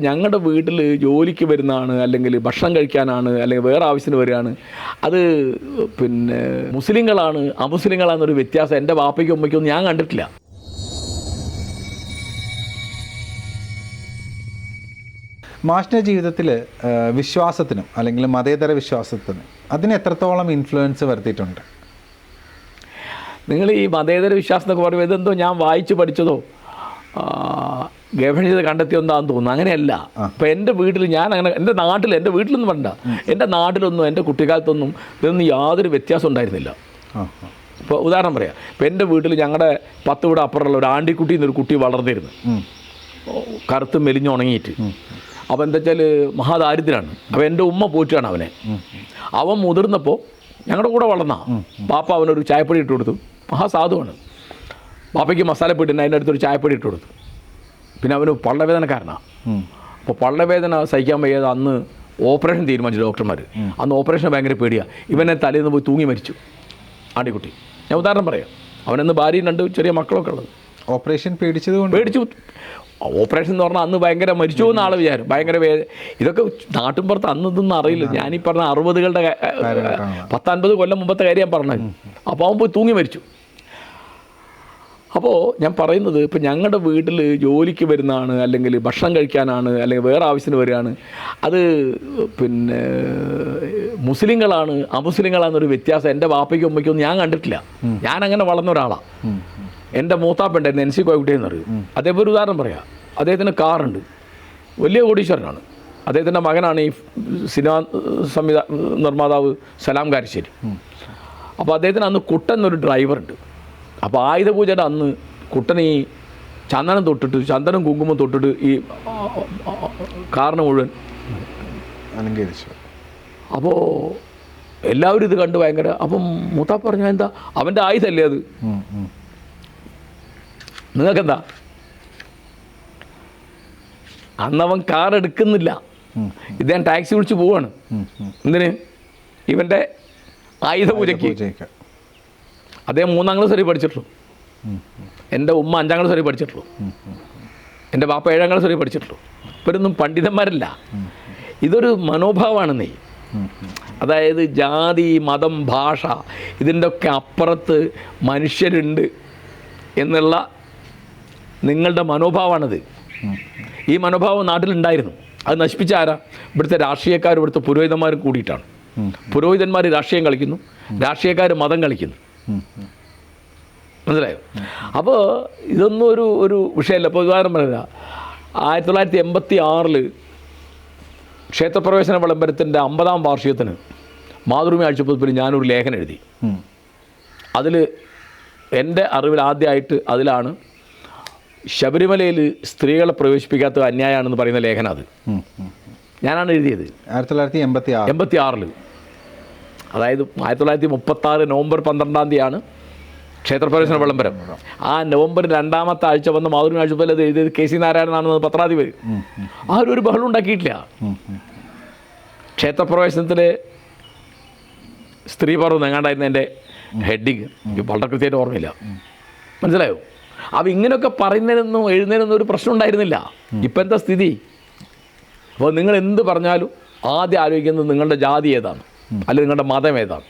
ഞങ്ങളുടെ വീട്ടിൽ ജോലിക്ക് വരുന്നതാണ്, അല്ലെങ്കിൽ ഭക്ഷണം കഴിക്കാനാണ്, അല്ലെങ്കിൽ വേറെ ആവശ്യത്തിന് വരികയാണ്. അത് പിന്നെ മുസ്ലിങ്ങളാണ് അമുസ്ലിങ്ങളാണെന്നൊരു വ്യത്യാസം എൻ്റെ വാപ്പയ്ക്കും ഉമ്മയ്ക്കൊന്നും ഞാൻ കണ്ടിട്ടില്ല. മാഷിൻ്റെ ജീവിതത്തിൽ വിശ്വാസത്തിനും അല്ലെങ്കിൽ മതേതര വിശ്വാസത്തിനും അതിന് എത്രത്തോളം ഇൻഫ്ലുവൻസ് വരുത്തിയിട്ടുണ്ട്? നിങ്ങൾ ഈ മതേതര വിശ്വാസം എന്നൊക്കെ പറയുമ്പോൾ ഇതെന്തോ ഞാൻ വായിച്ച് പഠിച്ചതോ ഗവേഷണം ചെയ്ത് കണ്ടെത്തിയെന്താണെന്ന് തോന്നുന്നു. അങ്ങനെയല്ല. ഇപ്പം എൻ്റെ വീട്ടിൽ ഞാൻ അങ്ങനെ എൻ്റെ വീട്ടിലൊന്നും വേണ്ട, എൻ്റെ നാട്ടിലൊന്നും എൻ്റെ കുട്ടിക്കാലത്തൊന്നും ഇതൊന്നും യാതൊരു വ്യത്യാസം ഉണ്ടായിരുന്നില്ല. ഇപ്പോൾ ഉദാഹരണം പറയാം, ഇപ്പം എൻ്റെ വീട്ടിൽ ഞങ്ങളുടെ 10 വീട് അപ്പുറമുള്ള ഒരു ആണ്ടിക്കുട്ടി എന്നൊരു കുട്ടി വളർന്നിരുന്നു, കറുത്ത് മെലിഞ്ഞുണങ്ങിയിട്ട്. അപ്പോൾ എന്താ വെച്ചാൽ മഹാദാരിദ്ര്യമാണ്. അപ്പോൾ എൻ്റെ ഉമ്മ പോറ്റാണ് അവനെ. അവൻ മുതിർന്നപ്പോൾ ഞങ്ങളുടെ കൂടെ വളർന്ന പാപ്പ അവനൊരു ചായപ്പൊടി ഇട്ട് കൊടുത്തു. മഹാസാധുവാണ്. പാപ്പയ്ക്ക് മസാലപ്പൊടി അതിൻ്റെ അടുത്തൊരു ചായപ്പൊടി ഇട്ട് കൊടുത്തു. പിന്നെ അവന് പള്ളവേദനക്കാരനാണ്. അപ്പോൾ പള്ളവേദന സഹിക്കാൻ വയ്യാതെ അന്ന് ഓപ്പറേഷൻ തീരുമാനിച്ചു ഡോക്ടർമാർ. അന്ന് ഓപ്പറേഷൻ ഭയങ്കര പേടിയാണ്. ഇവനെ തലേന്ന് പോയി തൂങ്ങി മരിച്ചു ആണ്ടിക്കുട്ടി. ഞാൻ ഉദാഹരണം പറയാം. അവനന്ന് ഭാര്യയും 2 ചെറിയ മക്കളൊക്കെ ഉള്ളത്. ഓപ്പറേഷൻ പേടിച്ചു. ഓപ്പറേഷൻ എന്ന് പറഞ്ഞാൽ അന്ന് ഭയങ്കര മരിച്ചു പോകുന്ന ആൾ വിചാരം. ഭയങ്കര ഇതൊക്കെ നാട്ടിൻപുറത്ത് അന്ന് ഇതൊന്നും അറിയില്ല. ഞാനീ പറഞ്ഞ 60കളുടെ 10-50 കൊല്ലം മുമ്പത്തെ കാര്യം ഞാൻ പറഞ്ഞത്. അപ്പോൾ അവൻ പോയി തൂങ്ങി മരിച്ചു. അപ്പോൾ ഞാൻ പറയുന്നത്, ഇപ്പം ഞങ്ങളുടെ വീട്ടിൽ ജോലിക്ക് വരുന്നതാണ്, അല്ലെങ്കിൽ ഭക്ഷണം കഴിക്കാനാണ്, അല്ലെങ്കിൽ വേറെ ആവശ്യത്തിന് വരികയാണ്. അത് പിന്നെ മുസ്ലിങ്ങളാണ് അമുസ്ലിങ്ങളാണെന്നൊരു വ്യത്യാസം എൻ്റെ വാപ്പയ്ക്കും ഉമ്മയ്ക്കൊന്നും ഞാൻ കണ്ടിട്ടില്ല. ഞാനങ്ങനെ വളർന്ന ഒരാളാണ്. എൻ്റെ മൂത്താപ്പുണ്ടായിരുന്നു, NC കോയക്കുട്ടി എന്നറിയും. അതേപോലെ ഒരു ഉദാഹരണം പറയാം. അദ്ദേഹത്തിന് കാറുണ്ട്, വലിയ കോടീശ്വരനാണ്. അദ്ദേഹത്തിൻ്റെ മകനാണ് ഈ സിനിമ നിർമ്മാതാവ് സലാം കാരശ്ശേരി. അപ്പോൾ അദ്ദേഹത്തിന് അന്ന് കുട്ടൻ എന്നൊരു ഡ്രൈവറുണ്ട്. അപ്പോൾ ആയുധ പൂജയുടെ അന്ന് കുട്ടൻ ഈ ചന്ദനം കുങ്കുമം തൊട്ടിട്ട് ഈ കാറിന് മുഴുവൻ അലങ്കരിച്ചു. അപ്പോൾ എല്ലാവരും ഇത് കണ്ട് ഭയങ്കര. അപ്പം മൂത്താപ്പ പറഞ്ഞു, എന്താ അവൻ്റെ ആയുധമല്ലേ അത്, നിങ്ങൾക്കെന്താ? അന്നവൻ കാർ എടുക്കുന്നില്ല, ഇദ്ദേഹം ടാക്സി വിളിച്ച് പോവാണ്. എന്തിന്? ഇവൻ്റെ ആയുധ പൂജയ്ക്ക്. അദ്ദേഹം 3ാം ക്ലാസ് വരെ പഠിച്ചിട്ടുള്ളൂ. എൻ്റെ ഉമ്മ 5ാം ക്ലാസ് വരെ പഠിച്ചിട്ടുള്ളൂ. എൻ്റെ ബാപ്പ 7ാം ക്ലാസ് വരെ പഠിച്ചിട്ടുള്ളൂ. ഇവരൊന്നും പണ്ഡിതന്മാരല്ല. ഇതൊരു മനോഭാവമാണെന്നേ. അതായത് ജാതി, മതം, ഭാഷ ഇതിൻ്റെ ഒക്കെ അപ്പുറത്ത് മനുഷ്യരുണ്ട് എന്നുള്ള നിങ്ങളുടെ മനോഭാവമാണത്. ഈ മനോഭാവം നാട്ടിലുണ്ടായിരുന്നു. അത് നശിപ്പിച്ച ആരാ? ഇവിടുത്തെ രാഷ്ട്രീയക്കാരും ഇവിടുത്തെ പുരോഹിതന്മാരും കൂടിയിട്ടാണ്. പുരോഹിതന്മാർ രാഷ്ട്രീയം കളിക്കുന്നു, രാഷ്ട്രീയക്കാർ മതം കളിക്കുന്നു. മനസ്സിലായോ? അപ്പോൾ ഇതൊന്നും ഒരു വിഷയമല്ല. ഇപ്പോൾ ഉദാഹരണം പറയുക, 1986 ക്ഷേത്രപ്രവേശന വിളംബരത്തിൻ്റെ 50ാം വാർഷികത്തിന് മാതൃഭൂമി ആഴ്ചപ്പതിപ്പിൽ ഞാനൊരു ലേഖനം എഴുതി. അതിൽ എൻ്റെ അറിവിൽ ആദ്യമായിട്ട് അതിലാണ് ശബരിമലയിൽ സ്ത്രീകളെ പ്രവേശിപ്പിക്കാത്തത് അന്യായമാണെന്ന് പറയുന്ന ലേഖനം. അത് ഞാനാണ് എഴുതിയത് 1986. അതായത് 1936 നവംബർ 12-ാം തീയതിയാണ് ക്ഷേത്രപ്രവേശന വിളംബരം. ആ നവംബർ 2ാമത്തെ ആഴ്ച വന്ന മാതൃഭൂമി ആഴ്ചപ്പതിൽ അത് എഴുതിയത് KC നാരായണനാണെന്ന് പത്രാധിപർ. ആരും ബഹളം ഉണ്ടാക്കിയിട്ടില്ല. ക്ഷേത്രപ്രവേശനത്തിൽ സ്ത്രീ പറഞ്ഞു എങ്ങാണ്ടായിരുന്നു എൻ്റെ ഹെഡിങ്. എനിക്ക് വളരെ കൃത്യമായിട്ട് ഓർമ്മയില്ല. മനസ്സിലായോ? അപ്പോൾ ഇങ്ങനെയൊക്കെ പറയുന്നതിനൊന്നും എഴുതുന്നതിനൊന്നും ഒരു പ്രശ്നം ഉണ്ടായിരുന്നില്ല. ഇപ്പം എന്താ സ്ഥിതി? അപ്പോൾ നിങ്ങൾ എന്ത് പറഞ്ഞാലും ആദ്യം ആലോചിക്കുന്നത് നിങ്ങളുടെ ജാതി ഏതാണ്, അല്ലെങ്കിൽ നിങ്ങളുടെ മതം ഏതാണ്,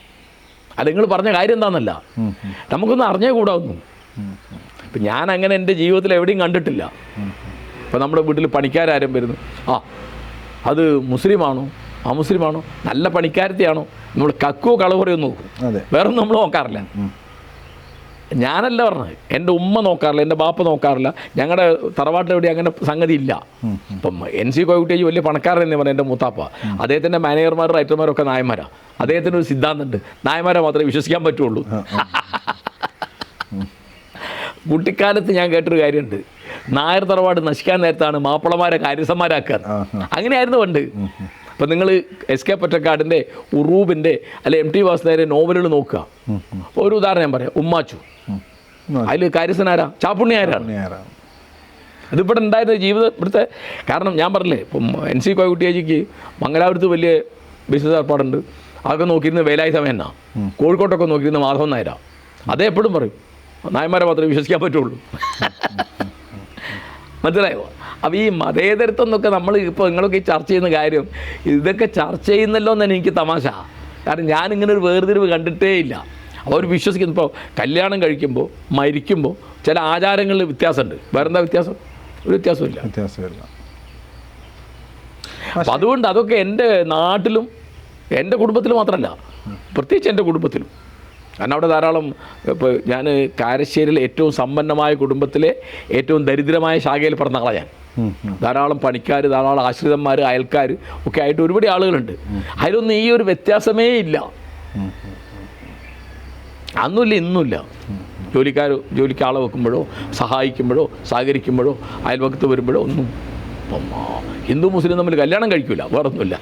അല്ലെങ്കിൽ നിങ്ങൾ പറഞ്ഞ കാര്യം എന്താണെന്നല്ല. നമുക്കൊന്നും അറിഞ്ഞേ കൂടാവുന്നു. ഇപ്പം ഞാൻ അങ്ങനെ എൻ്റെ ജീവിതത്തിൽ എവിടെയും കണ്ടിട്ടില്ല. ഇപ്പം നമ്മുടെ വീട്ടിൽ പണിക്കാരും വരുന്നു, അത് മുസ്ലിമാണോ അമുസ്ലിമാണോ, നല്ല പണിക്കാരത്തെയാണോ, നമ്മൾ കക്കോ കളവുറയോ നോക്കും. വേറൊന്നും നമ്മൾ നോക്കാറില്ല. ഞാനല്ല പറഞ്ഞത്, എൻ്റെ ഉമ്മ നോക്കാറില്ല, എൻ്റെ ബാപ്പ നോക്കാറില്ല. ഞങ്ങളുടെ തറവാട്ടിലെവിടെ അങ്ങനെ സംഗതി ഇല്ല. ഇപ്പം NC കോയക്കുട്ടി വലിയ പണക്കാരനെന്ന് പറഞ്ഞാൽ എൻ്റെ മൂത്താപ്പ. അദ്ദേഹത്തിൻ്റെ മാനേജർമാരും റൈറ്റർമാരും ഒക്കെ നായന്മാരാണ്. അദ്ദേഹത്തിന് ഒരു സിദ്ധാന്തമുണ്ട്, നായന്മാരെ മാത്രമേ വിശ്വസിക്കാൻ പറ്റുള്ളൂ. കുട്ടിക്കാലത്ത് ഞാൻ കേട്ടൊരു കാര്യമുണ്ട്, നായർ തറവാട് നശിക്കാൻ നേരത്താണ് മാപ്പിളമാരെ കാര്യസ്ഥന്മാരാക്കാൻ. അങ്ങനെയായിരുന്നു പണ്ട്. ഇപ്പം നിങ്ങൾ SK പൊറ്റക്കാടിൻ്റെ, ഉറൂബിൻ്റെ, അല്ലെ MT വാസുദേവൻ്റെ നോവലുകൾ നോക്കുക. ഒരു ഉദാഹരണം ഞാൻ പറയാം, ഉമ്മാച്ചു. അതിൽ കാര്യസ്ഥനാരാ? ചാപ്പുണ്ണിയാരാണ്. ഇതിവിടെ ഉണ്ടായിരുന്ന ജീവിതം ഇവിടുത്തെ. കാരണം ഞാൻ പറഞ്ഞില്ലേ, ഇപ്പം NC കോയക്കുട്ടിയേജിക്ക് മംഗലാപുരത്ത് വലിയ ബിസിനസ് ഏർപ്പാടുണ്ട്. അതൊക്കെ നോക്കിയിരുന്ന വേലായുധ മേനാ. കോഴിക്കോട്ടൊക്കെ നോക്കിയിരുന്ന മാധവൻ നായരാ. അതേ എപ്പോഴും പറയും, നായന്മാരെ മാത്രമേ വിശ്വസിക്കാൻ പറ്റുള്ളൂ. മനസ്സിലായോ? അപ്പോൾ ഈ മതേതരത്വം എന്നൊക്കെ നമ്മൾ ഇപ്പോൾ നിങ്ങളൊക്കെ ഈ ചർച്ച ചെയ്യുന്ന കാര്യം ഇതൊക്കെ ചർച്ച ചെയ്യുന്നല്ലോ എന്ന് എനിക്ക് തമാശ. കാരണം ഞാനിങ്ങനെ ഒരു വേർതിരിവ് കണ്ടിട്ടേ ഇല്ല. അവർ വിശ്വസിക്കുന്നു. ഇപ്പോൾ കല്യാണം കഴിക്കുമ്പോൾ മരിക്കുമ്പോൾ ചില ആചാരങ്ങളിൽ വ്യത്യാസമുണ്ട്. വേറെന്താ വ്യത്യാസം? ഒരു വ്യത്യാസമില്ല. അപ്പം അതുകൊണ്ട് അതൊക്കെ എൻ്റെ നാട്ടിലും എൻ്റെ കുടുംബത്തിലും മാത്രമല്ല, പ്രത്യേകിച്ച് എൻ്റെ കുടുംബത്തിലും. കാരണം അവിടെ ധാരാളം, ഇപ്പോൾ ഞാൻ കാരശ്ശേരിയിലെ ഏറ്റവും സമ്പന്നമായ കുടുംബത്തിലെ ഏറ്റവും ദരിദ്രമായ ശാഖയിൽ പിറന്ന ആളാണ് ഞാൻ. ധാരാളം പണിക്കാർ, ധാരാളം ആശ്രിതന്മാർ, അയൽക്കാർ ഒക്കെ ആയിട്ട് ഒരുപാട് ആളുകളുണ്ട്. അതിലൊന്നും ഈ ഒരു വ്യത്യാസമേ ഇല്ല. അന്നുമില്ല ഇന്നുമില്ല. ജോലിക്ക് ആളെ വെക്കുമ്പോഴോ സഹായിക്കുമ്പോഴോ സഹകരിക്കുമ്പോഴോ അയൽവക്കത്ത് വരുമ്പോഴോ ഒന്നും ഹിന്ദു മുസ്ലിം തമ്മിൽ കല്യാണം കഴിക്കില്ല, വേറൊന്നുമില്ല.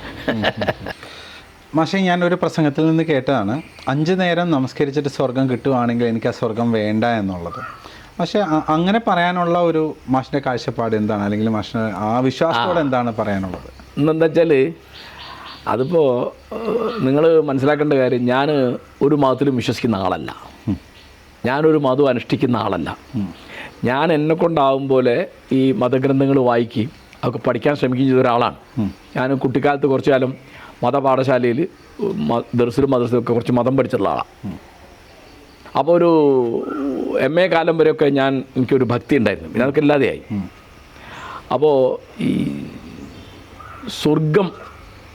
മാഷേ, ഞാനൊരു പ്രസംഗത്തിൽ നിന്ന് കേട്ടതാണ് 5 നേരം നമസ്കരിച്ചിട്ട് സ്വർഗം കിട്ടുവാണെങ്കിൽ എനിക്ക് ആ സ്വർഗം വേണ്ട എന്നുള്ളത്. പക്ഷേ അങ്ങനെ പറയാനുള്ള ഒരു മാഷിൻ്റെ കാഴ്ചപ്പാട് എന്താണ്? അല്ലെങ്കിൽ മാഷിന് ആ വിശ്വാസത്തോടെ എന്താണ് പറയാനുള്ളത്? എന്താ വെച്ചാൽ അതിപ്പോൾ നിങ്ങൾ മനസ്സിലാക്കേണ്ട കാര്യം, ഞാൻ ഒരു മതത്തിലും വിശ്വസിക്കുന്ന ആളല്ല, ഞാനൊരു മതം അനുഷ്ഠിക്കുന്ന ആളല്ല. ഞാൻ എന്നെക്കൊണ്ടാവും പോലെ ഈ മതഗ്രന്ഥങ്ങൾ വായിക്കുകയും അതൊക്കെ പഠിക്കാൻ ശ്രമിക്കുകയും ചെയ്ത ഒരാളാണ്. ഞാൻ കുട്ടിക്കാലത്ത് കുറച്ചു കാലം മതപാഠശാലയിൽ ദർസിലും മദ്രസിലും കുറച്ച് മതം പഠിച്ചിട്ടുള്ള ആളാണ്. അപ്പോൾ ഒരു MA കാലം വരെയൊക്കെ എനിക്കൊരു ഭക്തി ഉണ്ടായിരുന്നു. പിന്നെ അതൊക്കെ ഇല്ലാതെയായി. അപ്പോൾ ഈ സ്വർഗം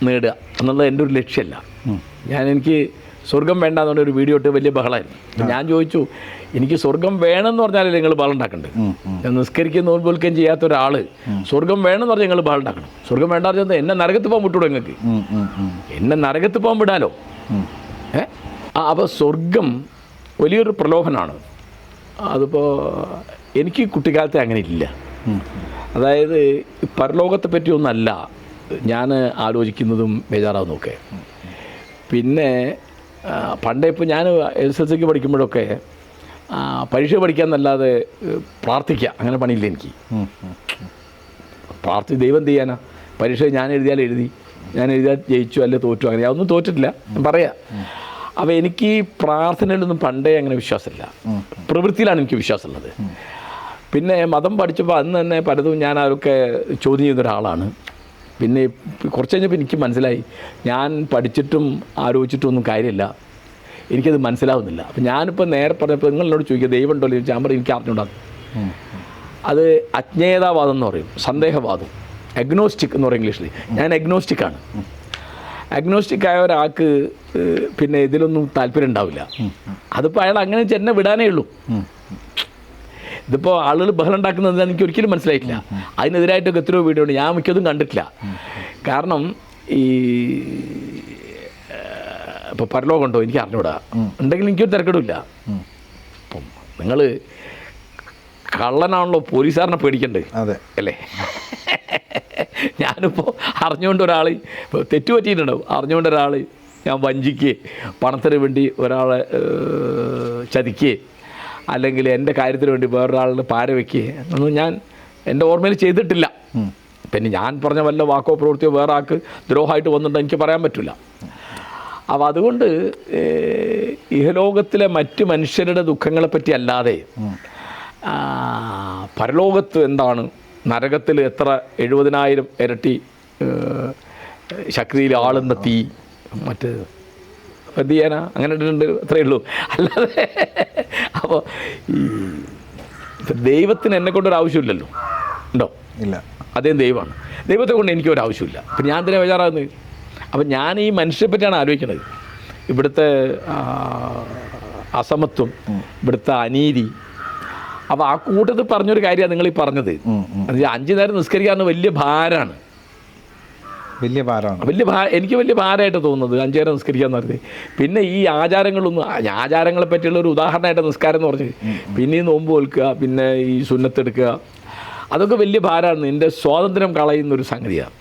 നേടുക എന്നുള്ളത് എൻ്റെ ഒരു ലക്ഷ്യമല്ല. എനിക്ക് സ്വർഗം വേണ്ട എന്നുകൊണ്ട് ഒരു വീഡിയോ ഇട്ട് വലിയ ബഹളമായിരുന്നു. ഞാൻ ചോദിച്ചു, എനിക്ക് സ്വർഗം വേണമെന്ന് പറഞ്ഞാലേ നിങ്ങൾ ബഹളം ഉണ്ടാക്കണ്ടേ? നിസ്കരിക്കുന്ന നോൻപോൽക്കുകയും ചെയ്യാത്ത ഒരാൾ സ്വർഗം വേണമെന്ന് പറഞ്ഞാൽ നിങ്ങൾ ബഹളം ഉണ്ടാക്കണം. സ്വർഗം വേണ്ട പറഞ്ഞാൽ എന്നെ നരകത്ത് പോകാൻ വിട്ടൂടെ? നിങ്ങൾക്ക് എന്നെ നരകത്ത് പോകാൻ വിടാലോ? അപ്പോൾ സ്വർഗം വലിയൊരു പ്രലോഭനമാണ്. അതിപ്പോൾ എനിക്ക് കുട്ടിക്കാലത്തെ അങ്ങനെ ഇല്ല. അതായത് പരലോകത്തെ പറ്റിയൊന്നല്ല ഞാൻ ആലോചിക്കുന്നതും ബേജാറാവുന്നതൊക്കെ. പിന്നെ പണ്ടേ ഇപ്പോൾ ഞാൻ SSLCക്ക് പഠിക്കുമ്പോഴൊക്കെ പരീക്ഷ പഠിക്കാമെന്നല്ലാതെ പ്രാർത്ഥിക്കുക അങ്ങനെ പണിയില്ല എനിക്ക്. ദൈവം ചെയ്യാനാ? പരീക്ഷ ഞാൻ എഴുതിയാൽ എഴുതി, ഞാൻ എഴുതിയാൽ ജയിച്ചു അല്ലെ തോറ്റു, അങ്ങനെ അതൊന്നും തോറ്റിട്ടില്ല പറയാം. അപ്പോൾ എനിക്ക് പ്രാർത്ഥനയിലൊന്നും പണ്ടേ അങ്ങനെ വിശ്വാസമില്ല. പ്രവൃത്തിയിലാണ് എനിക്ക് വിശ്വാസമുള്ളത്. പിന്നെ മതം പഠിച്ചപ്പോൾ അന്ന് തന്നെ പലതും ഞാൻ അതൊക്കെ ചോദ്യം ചെയ്ത ഒരാളാണ്. പിന്നെ കുറച്ച് കഴിഞ്ഞപ്പോൾ എനിക്ക് മനസ്സിലായി, ഞാൻ പഠിച്ചിട്ടും ആലോചിച്ചിട്ടും ഒന്നും കാര്യമില്ല, എനിക്കത് മനസ്സിലാവുന്നില്ല. അപ്പം ഞാനിപ്പോൾ നേരെ പറഞ്ഞപ്പോൾ നിങ്ങളോട് ചോദിക്കുക ദൈവം ഉണ്ടോ എന്ന് ചോദിച്ചാൽ പറയും എനിക്ക് അറിഞ്ഞുകൂടാ. അത് അജ്ഞേയതാവാദം എന്ന് പറയും, സന്ദേഹവാദം, അഗ്നോസ്റ്റിക് എന്ന് പറയും ഇംഗ്ലീഷിൽ. ഞാൻ അഗ്നോസ്റ്റിക്കാണ്. അഗ്നോസ്റ്റിക്കായ ഒരാൾക്ക് പിന്നെ ഇതിലൊന്നും താല്പര്യം ഉണ്ടാവില്ല. അതിപ്പോൾ അയാൾ അങ്ങനെ ചെന്നെ വിടാനേ ഉള്ളൂ. ഇതിപ്പോൾ ആളുകൾ ബഹളം ഉണ്ടാക്കുന്നത് എനിക്ക് ഒരിക്കലും മനസ്സിലായിട്ടില്ല. അതിനെതിരായിട്ടൊക്കെ എത്രയോ വീഡിയോ ഉണ്ട്, ഞാൻ മിക്കതും കണ്ടിട്ടില്ല. കാരണം ഈ ഇപ്പോൾ പരലോകമുണ്ടോ എനിക്ക് അറിഞ്ഞൂടാ, ഉണ്ടെങ്കിൽ എനിക്കൊരു തിരക്കടില്ല. അപ്പം നിങ്ങൾ കള്ളനാണല്ലോ പോലീസുകാരനെ പേടിക്കണ്ടേ? അതെ അല്ലേ? ഞാനിപ്പോൾ അറിഞ്ഞുകൊണ്ട് ഒരാൾ തെറ്റു പറ്റിയിട്ടുണ്ടാവും, അറിഞ്ഞുകൊണ്ട് ഒരാൾ ഞാൻ വഞ്ചിക്കുകയെ പണത്തിന് വേണ്ടി ഒരാളെ ചതിക്കുകയെ അല്ലെങ്കിൽ എൻ്റെ കാര്യത്തിന് വേണ്ടി വേറൊരാളുടെ പാര വയ്ക്കുകയെ ഒന്നും ഞാൻ എൻ്റെ ഓർമ്മയിൽ ചെയ്തിട്ടില്ല. പിന്നെ ഞാൻ പറഞ്ഞ വല്ല വാക്കോ പ്രവൃത്തിയോ വേറെ ആൾക്ക് ദ്രോഹമായിട്ട് വന്നിട്ട് എനിക്ക് പറയാൻ പറ്റില്ല. അപ്പോൾ അതുകൊണ്ട് ഇഹലോകത്തിലെ മറ്റ് മനുഷ്യരുടെ ദുഃഖങ്ങളെപ്പറ്റി അല്ലാതെ പരലോകത്ത് എന്താണ്, നരകത്തിൽ എത്ര 70,000 ഇരട്ടി ശക്തിയിൽ ആളുന്ന തീ, മറ്റ് എന്ത് ചെയ്യാനാ, അങ്ങനെ ഇട്ടിട്ടുണ്ട്, അത്രയേ ഉള്ളൂ. അല്ലാതെ അപ്പോൾ ഈ ദൈവത്തിന് എന്നെ കൊണ്ടൊരു ആവശ്യമില്ലല്ലോ, ഉണ്ടോ? ഇല്ല. അദ്ദേഹം ദൈവമാണ്. ദൈവത്തെ കൊണ്ട് എനിക്കൊരാവശ്യമില്ല. അപ്പം ഞാൻ എന്തിനാ ബേജാറാകുന്നത്? അപ്പം ഞാൻ ഈ മനുഷ്യരെ പറ്റിയാണ് ആലോചിക്കുന്നത്. ഇവിടുത്തെ അസമത്വം, ഇവിടുത്തെ അനീതി. അപ്പോൾ ആ കൂട്ടത്തിൽ പറഞ്ഞൊരു കാര്യമാണ് നിങ്ങൾ ഈ പറഞ്ഞത്. 5 നേരം നിസ്കരിക്കാന്ന് വലിയ ഭാരമാണ്. എനിക്ക് വലിയ ഭാരമായിട്ട് തോന്നുന്നത് 5 നേരം നിസ്കരിക്കാന്ന് പറഞ്ഞത്. പിന്നെ ഈ ആചാരങ്ങളെ പറ്റിയുള്ള ഒരു ഉദാഹരണമായിട്ട് നിസ്കാരം എന്ന് പറഞ്ഞത്, പിന്നെ ഈ നോമ്പ് വെൽക്കുക, പിന്നെ ഈ സുന്നത്തെടുക്കുക, അതൊക്കെ വലിയ ഭാരമാണ്. എൻ്റെ സ്വാതന്ത്ര്യം കളയുന്നൊരു സംഗതിയാണ്.